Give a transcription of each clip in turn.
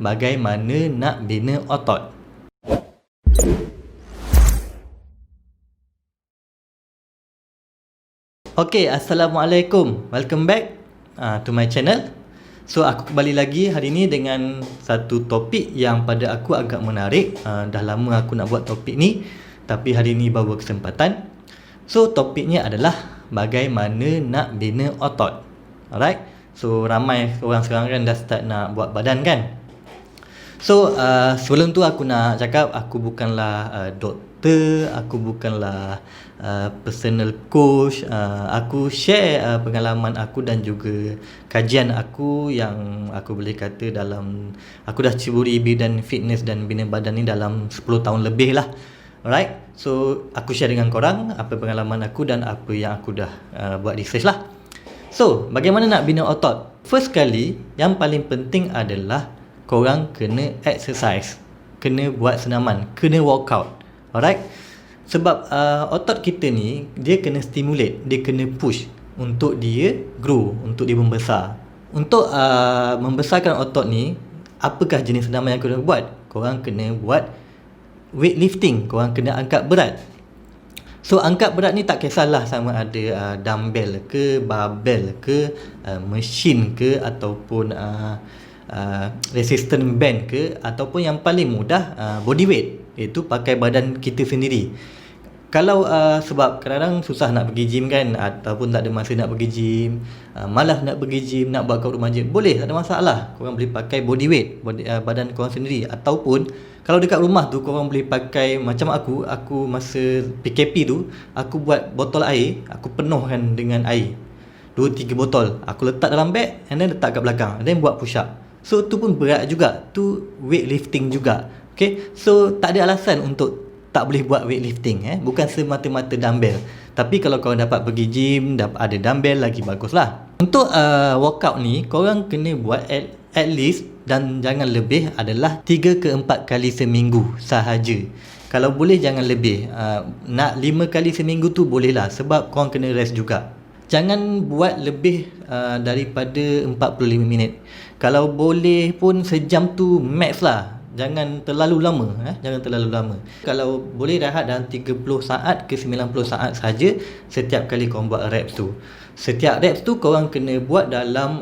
bagaimana nak bina otot. Okay, Assalamualaikum. Welcome back to my channel. So, aku kembali lagi hari ni dengan satu topik yang pada aku agak menarik. Dah lama aku nak buat topik ni, tapi hari ni baru kesempatan. So, topiknya adalah bagaimana nak bina otot. Alright. So, ramai orang sekarang kan dah start nak buat badan kan. So, sebelum tu aku nak cakap aku bukanlah doktor, aku bukanlah personal coach. Aku share pengalaman aku dan juga kajian aku yang aku boleh kata dalam aku dah ceburi bidang fitness dan bina badan ni dalam 10 tahun lebih lah. Alright. So, aku share dengan korang apa pengalaman aku dan apa yang aku dah buat research lah. So, bagaimana nak bina otot? First kali, yang paling penting adalah korang kena exercise, kena buat senaman, kena workout. Alright. Sebab otot kita ni dia kena stimulate, dia kena push untuk dia grow, untuk dia membesar. Untuk membesarkan otot ni, apakah jenis senaman yang korang buat? Korang kena buat weightlifting, korang kena angkat berat. So, angkat berat ni tak kisahlah sama ada dumbbell ke, barbell ke, mesin ke, ataupun resistance band ke, ataupun yang paling mudah body weight, iaitu pakai badan kita sendiri. Kalau sebab kadang-kadang susah nak pergi gym kan, ataupun tak ada masa nak pergi gym, malas nak pergi gym, nak buat kat rumah je, boleh, tak ada masalah. Korang boleh pakai body weight, badan korang sendiri. Ataupun kalau dekat rumah tu korang boleh pakai macam aku masa PKP tu, aku buat botol air, aku penuhkan dengan air 2-3 botol, aku letak dalam beg and then letak kat belakang, and then buat push up. So tu pun berat juga, tu weightlifting juga. Okay, so tak ada alasan untuk tak boleh buat weightlifting, bukan semata-mata dumbbell. Tapi kalau korang dapat pergi gym, ada dumbbell lagi baguslah. Untuk workout ni, korang kena buat at least dan jangan lebih adalah 3 ke 4 kali seminggu sahaja. Kalau boleh jangan lebih. Nak 5 kali seminggu tu boleh lah, sebab korang kena rest juga. Jangan buat lebih daripada 45 minit. Kalau boleh pun sejam tu max lah. Jangan terlalu lama, jangan terlalu lama. Kalau boleh rehat dalam 30 saat ke 90 saat saja setiap kali korang buat reps tu. Setiap reps tu korang kena buat dalam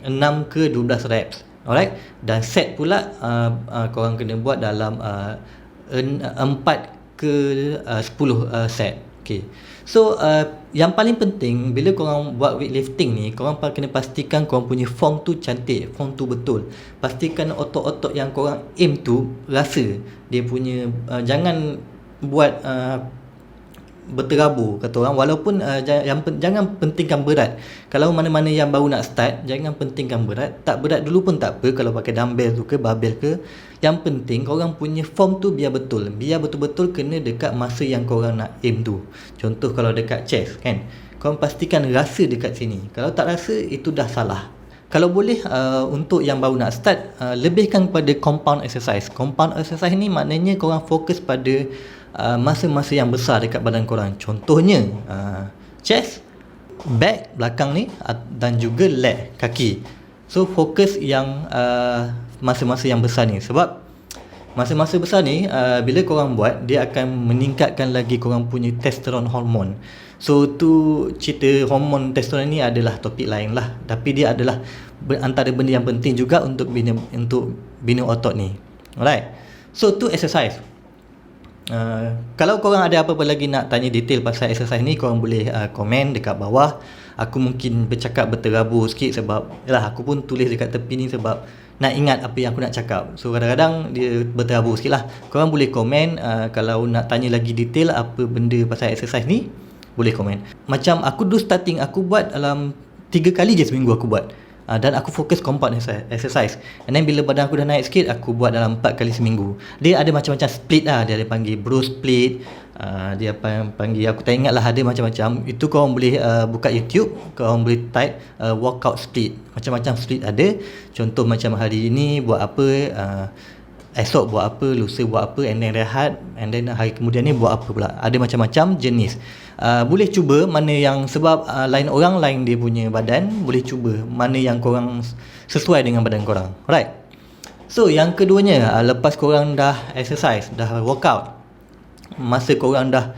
6 ke 12 reps. Alright? Dan set pula korang kena buat dalam 4 ke 10 set. Okay. So, yang paling penting bila korang buat weightlifting ni, korang kena pastikan korang punya form tu cantik, form tu betul. Pastikan otot-otot yang korang aim tu rasa dia punya, jangan buat berterabur kata orang. Walaupun jangan pentingkan berat. Kalau mana-mana yang baru nak start, jangan pentingkan berat. Tak berat dulu pun tak apa, kalau pakai dumbbell tu ke barbell ke. Yang penting korang punya form tu biar betul. Biar betul-betul kena dekat masa yang korang nak aim tu. Contoh kalau dekat chest kan, korang pastikan rasa dekat sini. Kalau tak rasa, itu dah salah. Kalau boleh untuk yang baru nak start, lebihkan pada compound exercise. Compound exercise ni maknanya korang fokus pada masa-masa yang besar dekat badan korang. Contohnya chest, back belakang ni, dan juga leg, kaki. So fokus yang masa-masa yang besar ni. Sebab masa-masa besar ni bila korang buat, dia akan meningkatkan lagi korang punya testosterone hormone. So tu cerita hormon testosterone ni adalah topik lain lah. Tapi dia adalah antara benda yang penting juga untuk bina otot ni. Alright. So tu exercise. Kalau korang ada apa-apa lagi nak tanya detail pasal exercise ni, korang boleh komen dekat bawah. Aku mungkin berterabur sikit sebab yalah, aku pun tulis dekat tepi ni sebab nak ingat apa yang aku nak cakap. So kadang-kadang dia berterabur sikit lah. Korang boleh komen kalau nak tanya lagi detail apa benda pasal exercise ni, boleh komen. Macam aku dulu starting, aku buat dalam 3 kali je seminggu aku buat. Dan aku fokus compound exercise. And then bila badan aku dah naik sikit, aku buat dalam 4 kali seminggu. Dia ada macam-macam split lah. Dia ada panggil bro split, dia panggil, aku tak ingat lah, ada macam-macam. Itu korang boleh buka YouTube, korang boleh type workout split. Macam-macam split ada. Contoh macam hari ini buat apa, esok buat apa, lusa buat apa, and then rehat, and then hari kemudian ni buat apa pula. Ada macam-macam jenis. Boleh cuba mana yang, sebab lain orang lain dia punya badan, boleh cuba mana yang korang sesuai dengan badan korang. Alright. So yang keduanya, lepas korang dah exercise, dah workout, masa korang dah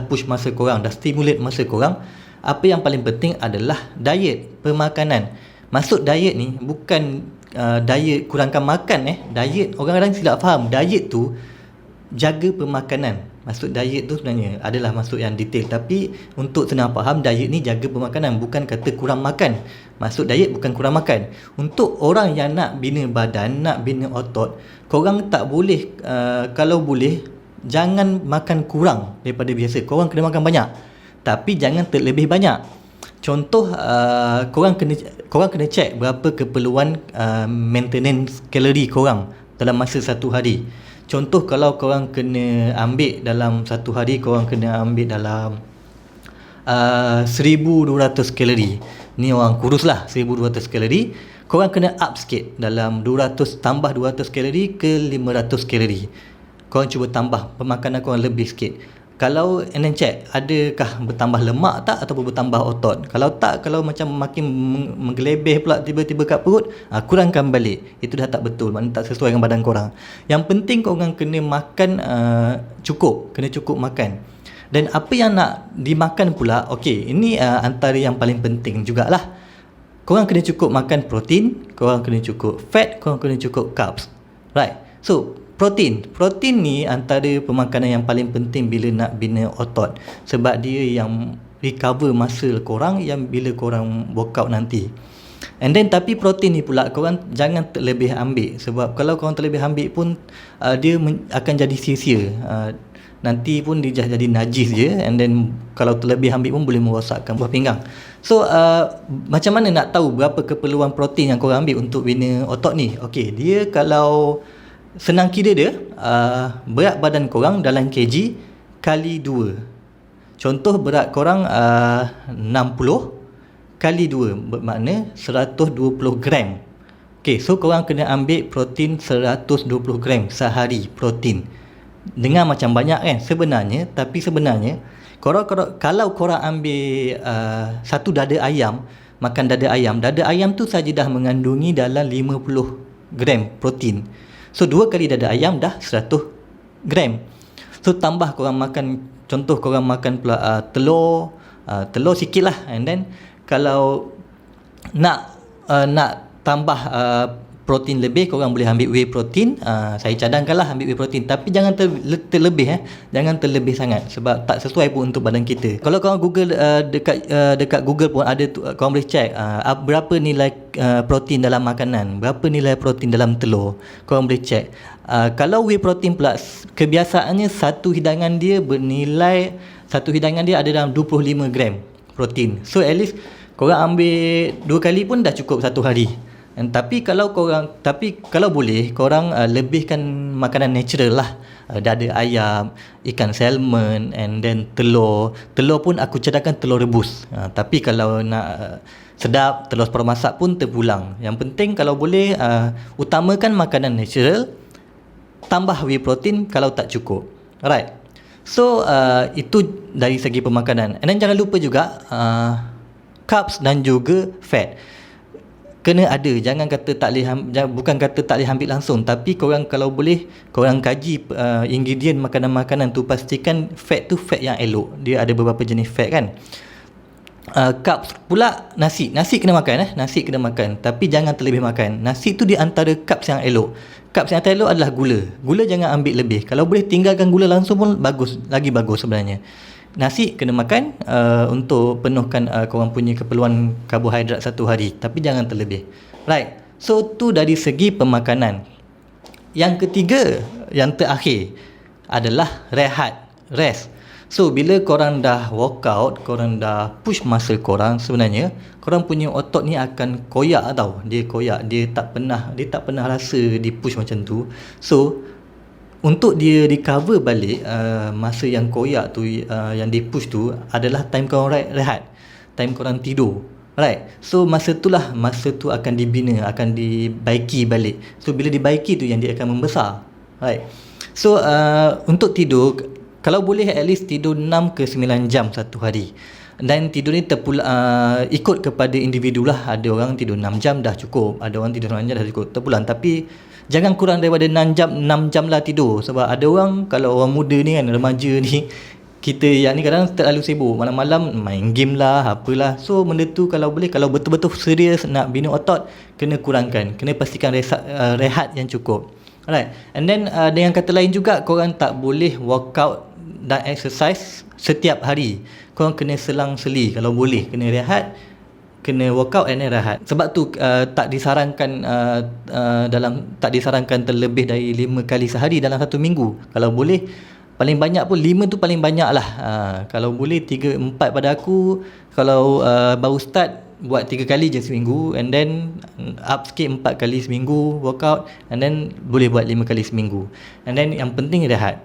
push masa korang, dah stimulate masa korang, apa yang paling penting adalah diet, pemakanan. Maksud diet ni bukan diet kurangkan makan. Diet, orang kadang silap faham, diet tu jaga pemakanan. Maksud diet tu sebenarnya adalah maksud yang detail, tapi untuk senang faham, diet ni jaga pemakanan, bukan kata kurang makan. Maksud diet bukan kurang makan. Untuk orang yang nak bina badan, nak bina otot, korang tak boleh, kalau boleh jangan makan kurang daripada biasa. Korang kena makan banyak, tapi jangan terlebih banyak. Contoh, korang kena check berapa keperluan maintenance kalori korang dalam masa satu hari. Contoh, kalau korang kena ambil dalam satu hari, korang kena ambil dalam 1200 kalori. Ni orang kurus lah, 1200 kalori. Korang kena up sikit, dalam 200, tambah 200 kalori ke 500 kalori. Korang cuba tambah pemakanan korang lebih sikit. Kalau and then check, adakah bertambah lemak tak ataupun bertambah otot. Kalau tak, kalau macam makin menggelebeh pula tiba-tiba kat perut, kurangkan balik. Itu dah tak betul, maknanya tak sesuai dengan badan korang. Yang penting korang kena makan cukup, kena cukup makan. Dan apa yang nak dimakan pula, okey, ini antara yang paling penting jugalah. Korang kena cukup makan protein, korang kena cukup fat, korang kena cukup carbs. Right. So Protein ni antara pemakanan yang paling penting bila nak bina otot, sebab dia yang recover muscle korang yang bila korang workout nanti. And then tapi protein ni pula korang jangan terlebih ambil, sebab kalau korang terlebih ambil pun dia akan jadi sia-sia. Nanti pun dia jadi najis je, and then kalau terlebih ambil pun boleh merosakkan buah pinggang. So macam mana nak tahu berapa keperluan protein yang korang ambil untuk bina otot ni? Okey, dia kalau senang kira dia, berat badan korang dalam kg kali 2. Contoh, berat korang 60 kali 2 bermakna 120 gram. Okay, so korang kena ambil protein 120 gram sehari protein. Dengar macam banyak kan sebenarnya, tapi sebenarnya kalau korang ambil satu dada ayam, makan dada ayam tu saja dah mengandungi dalam 50 gram protein. So 2 kali dada ayam dah 100 gram. So tambah korang makan, contoh korang makan pula telur sikit lah. And then kalau nak tambah protein lebih, korang boleh ambil whey protein. Saya cadangkanlah ambil whey protein, tapi jangan terlebih jangan terlebih sangat, sebab tak sesuai pun untuk badan kita. Kalau korang Google dekat Google pun ada korang boleh check berapa nilai protein dalam makanan, berapa nilai protein dalam telur. Korang boleh check. Kalau whey protein pula, kebiasaannya satu hidangan dia ada dalam 25 gram protein. So at least korang ambil 2 kali pun dah cukup satu hari. Tapi kalau boleh korang lebihkan makanan natural lah. Dada ayam, ikan salmon, and then telur pun aku cadangkan telur rebus. Tapi kalau nak sedap, telur separuh masak pun terpulang. Yang penting kalau boleh utamakan makanan natural, tambah whey protein kalau tak cukup. Alright. So itu dari segi pemakanan. And then jangan lupa juga carbs dan juga fat kena ada. Jangan kata bukan kata tak boleh ambil langsung, tapi korang kalau boleh korang kaji ingredient makanan-makanan tu, pastikan fat tu fat yang elok. Dia ada beberapa jenis fat kan. Carbs pula, nasi kena makan nasi kena makan, tapi jangan terlebih makan. Nasi tu di antara carbs yang elok. Carbs yang elok adalah gula jangan ambil lebih. Kalau boleh tinggalkan gula langsung pun bagus sebenarnya. Nasi kena makan untuk penuhkan korang punya keperluan karbohidrat satu hari, tapi jangan terlebih. Right. So tu dari segi pemakanan. Yang ketiga, yang terakhir adalah rest. So bila korang dah workout, korang dah push muscle korang, sebenarnya korang punya otot ni akan koyak tau. Dia koyak, dia tak pernah rasa di push macam tu. So untuk dia recover balik masa yang koyak tu, yang di push tu adalah time korang rehat, time korang tidur. Right. So masa tu akan dibina, akan dibaiki balik. So bila dibaiki tu yang dia akan membesar. Right. So untuk tidur, kalau boleh at least tidur 6 ke 9 jam satu hari. Dan tidur ni ikut kepada individu lah. Ada orang tidur 6 jam dah cukup, ada orang tidur 9 jam dah cukup, terpulang. Tapi jangan kurang daripada 6 jam lah tidur. Sebab ada orang, kalau orang muda ni kan, remaja ni, kita yang ni kadang terlalu sibuk, malam-malam main game lah, apalah. So benda tu kalau boleh, kalau betul-betul serius nak bina otot, kena kurangkan, kena pastikan rehat yang cukup. Alright. And then dengan kata lain juga, korang tak boleh workout dan exercise setiap hari. Korang kena selang-seli. Kalau boleh kena rehat, kena workout and then rehat. Sebab tu tak disarankan tak disarankan terlebih dari 5 kali sehari dalam satu minggu. Kalau boleh paling banyak pun 5 tu paling banyak lah. Kalau boleh 3-4 pada aku. Kalau baru start, buat 3 kali je seminggu, and then up sikit 4 kali seminggu workout, and then boleh buat 5 kali seminggu, and then yang penting rehat.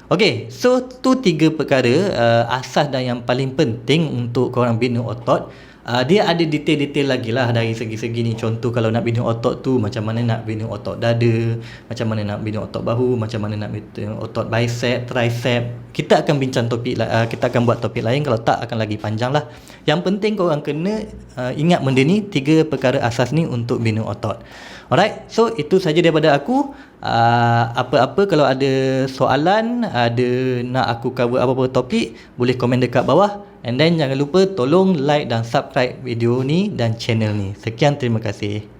Okay, so tu 3 perkara asas dan yang paling penting untuk korang bina otot. Dia ada detail-detail lagi lah dari segi-segi ni. Contoh kalau nak bina otot tu, macam mana nak bina otot dada, macam mana nak bina otot bahu, macam mana nak bina otot bicep, tricep. Kita akan bincang topik, kita akan buat topik lain. Kalau tak, akan lagi panjang lah. Yang penting korang kena ingat benda ni, 3 perkara asas ni untuk bina otot. Alright, so itu saja daripada aku. Apa-apa kalau ada soalan, ada nak aku cover apa-apa topik, boleh komen dekat bawah. And then jangan lupa tolong like dan subscribe video ni dan channel ni. Sekian, terima kasih.